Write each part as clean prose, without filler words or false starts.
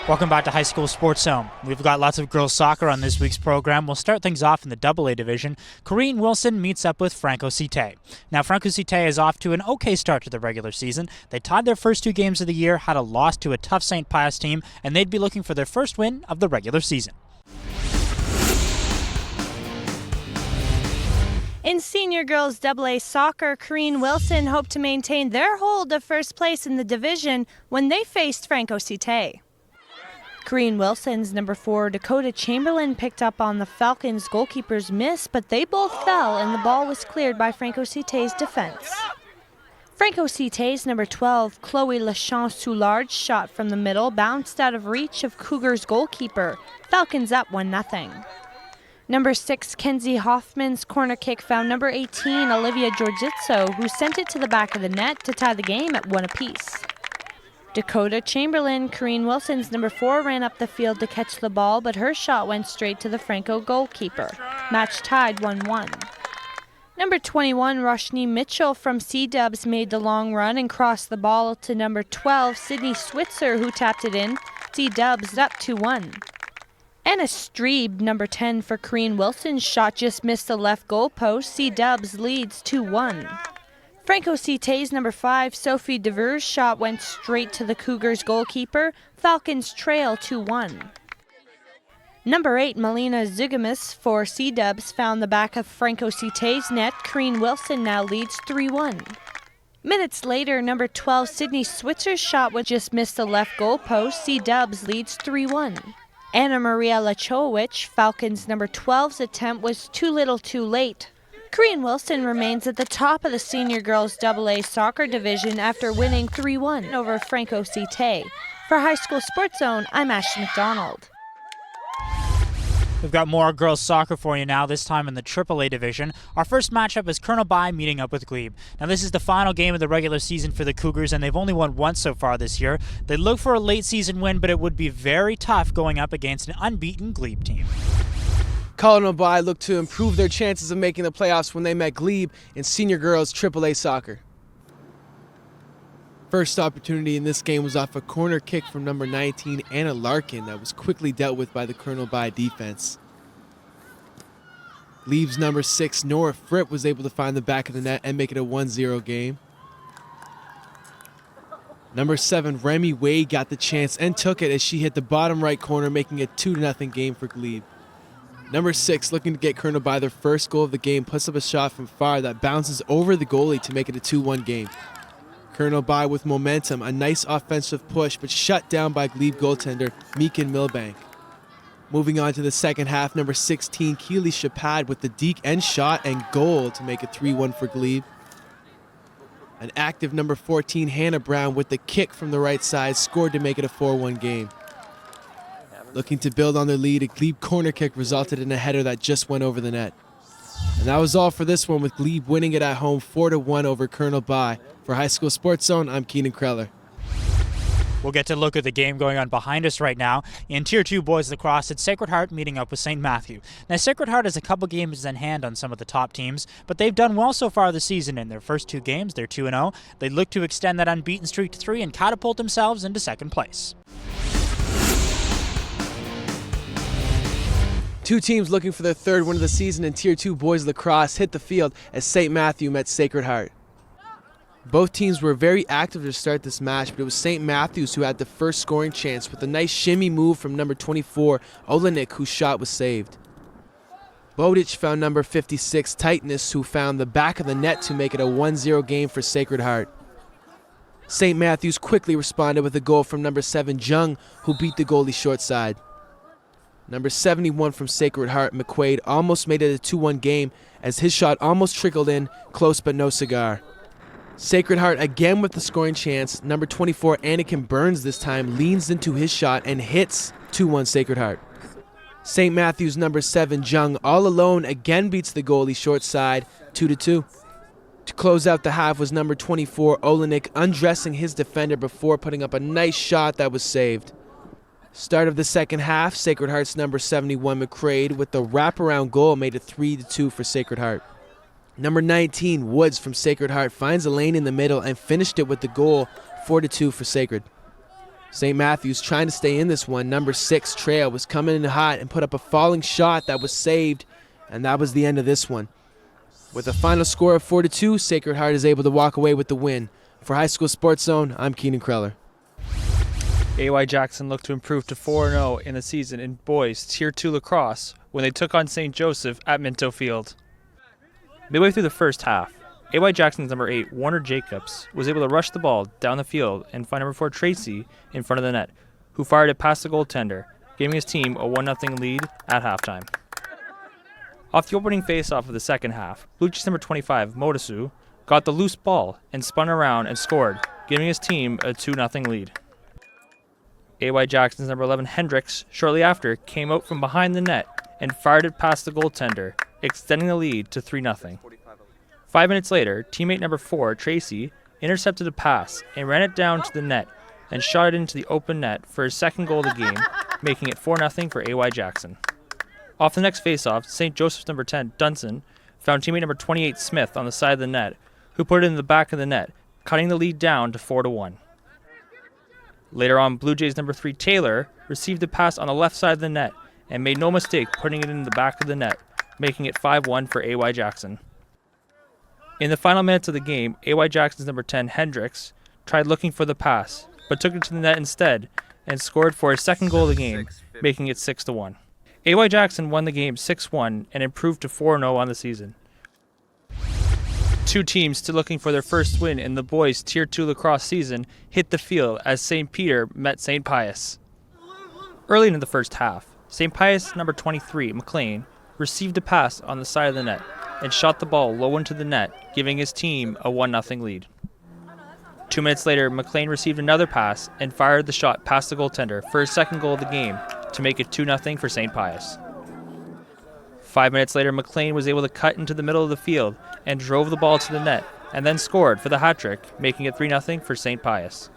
Welcome back to High School Sports Zone. We've got lots of girls soccer on this week's program. We'll start things off in the AA division. Cairine Wilson meets up with Franco-Cité. Now, Franco-Cité is off to an okay start to the regular season. They tied their first two games of the year, had a loss to a tough St. Pius team, and they'd be looking for their first win of the regular season. In senior girls AA soccer, Cairine Wilson hoped to maintain their hold of first place in the division when they faced Franco-Cité. Cairine Wilson's number 4, Dakota Chamberlain, picked up on the Falcons' goalkeeper's miss, but they both fell and the ball was cleared by Franco-Cité's defense. Franco-Cité's number 12, Chloe Lachance-Soulard's shot from the middle bounced out of reach of Cougars' goalkeeper. Falcons up 1-0. Number 6, Kenzie Hoffman's corner kick found number 18, Olivia Giorgizzo, who sent it to the back of the net to tie the game at 1 apiece. Dakota Chamberlain, Cairine Wilson's number 4, ran up the field to catch the ball, but her shot went straight to the Franco goalkeeper. Match tied 1-1. Number 21, Roshni Mitchell from C-Dubs made the long run and crossed the ball to number 12, Sydney Switzer, who tapped it in. C-Dubs up 2-1. Anna Streeb, number 10 for Cairine Wilson's shot just missed the left goal post. C-Dubs leads 2-1. Franco-Cité's number 5, Sophie Dever's shot went straight to the Cougars' goalkeeper. Falcons trail 2-1. Number 8, Melina Zugamis for C-Dubs found the back of Franco-Cité's net. Cairine Wilson now leads 3-1. Minutes later, number 12, Sydney Switzer's shot just missed the left goal post. C-Dubs leads 3-1. Anna Maria Lachowicz, Falcons' number 12's attempt was too little too late. Cairine Wilson remains at the top of the senior girls AA soccer division after winning 3-1 over Franco-Cité. For High School Sports Zone, I'm Ashley McDonald. We've got more girls soccer for you now, this time in the AAA division. Our first matchup is Colonel By meeting up with Glebe. Now, this is the final game of the regular season for the Cougars, and they've only won once so far this year. They look for a late season win, but it would be very tough going up against an unbeaten Glebe team. Colonel By looked to improve their chances of making the playoffs when they met Glebe in senior girls AAA soccer. First opportunity in this game was off a corner kick from number 19, Anna Larkin, that was quickly dealt with by the Colonel By defense. Glebe's number 6, Nora Fripp, was able to find the back of the net and make it a 1-0 game. Number 7, Remy Wade, got the chance and took it as she hit the bottom right corner, making it 2-0 game for Glebe. Number 6, looking to get Colonel By their first goal of the game, puts up a shot from far that bounces over the goalie to make it a 2-1 game. Colonel By with momentum, a nice offensive push, but shut down by Glebe goaltender Meekin Milbank. Moving on to the second half, number 16, Keely Chapad with the deke end shot and goal to make it 3-1 for Glebe. An active number 14, Hannah Brown, with the kick from the right side, scored to make it a 4-1 game. Looking to build on their lead, a Glebe corner kick resulted in a header that just went over the net. And that was all for this one, with Glebe winning it at home 4-1 over Colonel By. For High School Sports Zone, I'm Keenan Kreller. We'll get to look at the game going on behind us right now. In Tier 2 boys lacrosse, it's Sacred Heart meeting up with St. Matthew. Now, Sacred Heart has a couple games in hand on some of the top teams, but they've done well so far this season. In their first 2 games, they're 2-0. They look to extend that unbeaten streak to 3 and catapult themselves into second place. Two teams looking for their third win of the season in Tier 2 boys lacrosse hit the field as St. Matthew met Sacred Heart. Both teams were very active to start this match, but it was St. Matthews who had the first scoring chance with a nice shimmy move from number 24, Olenik, whose shot was saved. Bodic found number 56, Titanus, who found the back of the net to make it a 1-0 game for Sacred Heart. St. Matthews quickly responded with a goal from number 7, Jung, who beat the goalie short side. Number 71 from Sacred Heart, McQuaid, almost made it a 2-1 game as his shot almost trickled in, close but no cigar. Sacred Heart again with the scoring chance. Number 24, Anakin Burns, this time leans into his shot and hits 2-1 Sacred Heart. St. Matthew's number 7, Jung, all alone again beats the goalie short side, 2-2. To close out the half was number 24, Olenik, undressing his defender before putting up a nice shot that was saved. Start of the second half, Sacred Heart's number 71, McCrae, with the wraparound goal, made it 3-2 for Sacred Heart. Number 19, Woods from Sacred Heart, finds a lane in the middle and finished it with the goal, 4-2 for Sacred. St. Matthews trying to stay in this one. Number 6, Trail, was coming in hot and put up a falling shot that was saved, and that was the end of this one. With a final score of 4-2, Sacred Heart is able to walk away with the win. For High School Sports Zone, I'm Keenan Kreller. AY Jackson looked to improve to 4-0 in the season in boys Tier 2 lacrosse when they took on St. Joseph at Minto Field. Midway through the first half, AY Jackson's number 8, Warner Jacobs, was able to rush the ball down the field and find number 4, Tracy, in front of the net, who fired it past the goaltender, giving his team a 1-0 lead at halftime. Off the opening face-off of the second half, Blue Jays number 25, Motosu, got the loose ball and spun around and scored, giving his team a 2-0 lead. AY Jackson's number 11, Hendricks, shortly after, came out from behind the net and fired it past the goaltender, extending the lead to 3-0. 5 minutes later, teammate number 4, Tracy, intercepted a pass and ran it down to the net and shot it into the open net for his second goal of the game, making it 4-0 for AY Jackson. Off the next faceoff, St. Joseph's number 10, Dunson, found teammate number 28, Smith, on the side of the net, who put it in the back of the net, cutting the lead down to 4-1. Later on, Blue Jays number 3, Taylor, received a pass on the left side of the net and made no mistake putting it in the back of the net, making it 5-1 for AY Jackson. In the final minutes of the game, AY Jackson's number 10, Hendricks, tried looking for the pass, but took it to the net instead and scored for his second goal of the game, making it 6-1. AY Jackson won the game 6-1 and improved to 4-0 on the season. Two teams still looking for their first win in the boys' Tier 2 lacrosse season hit the field as St. Peter met St. Pius. Early in the first half, St. Pius number 23, McLean, received a pass on the side of the net and shot the ball low into the net, giving his team a 1-0 lead. 2 minutes later, McLean received another pass and fired the shot past the goaltender for his second goal of the game to make it 2-0 for St. Pius. 5 minutes later, McLean was able to cut into the middle of the field and drove the ball to the net and then scored for the hat-trick, making it 3-0 for St. Pius.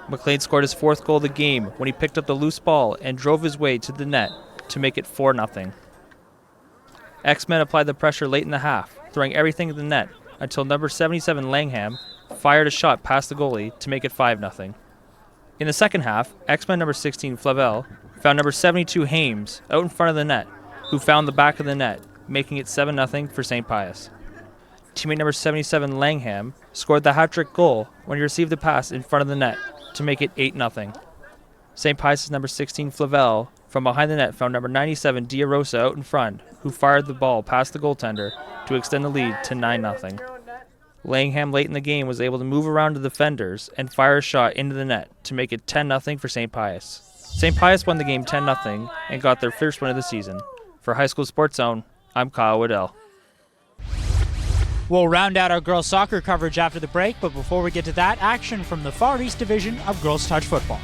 McLean scored his fourth goal of the game when he picked up the loose ball and drove his way to the net to make it 4-0. X-Men applied the pressure late in the half, throwing everything at the net until number 77 Langham fired a shot past the goalie to make it 5-0. In the second half, X-Men number 16 Flavel found number 72 Hames out in front of the net, who found the back of the net, making it 7-0 for St. Pius. Teammate number 77 Langham scored the hat-trick goal when he received the pass in front of the net to make it 8-0. St. Pius' number 16 Flavel from behind the net found number 97 Diarosa out in front, who fired the ball past the goaltender to extend the lead to 9-0. Langham late in the game was able to move around the defenders and fire a shot into the net to make it 10-0 for St. Pius. St. Pius won the game 10-0 and got their first win of the season. For High School Sports Zone, I'm Kyle Waddell. We'll round out our girls soccer coverage after the break, but before we get to that, action from the Far East Division of Girls Touch Football.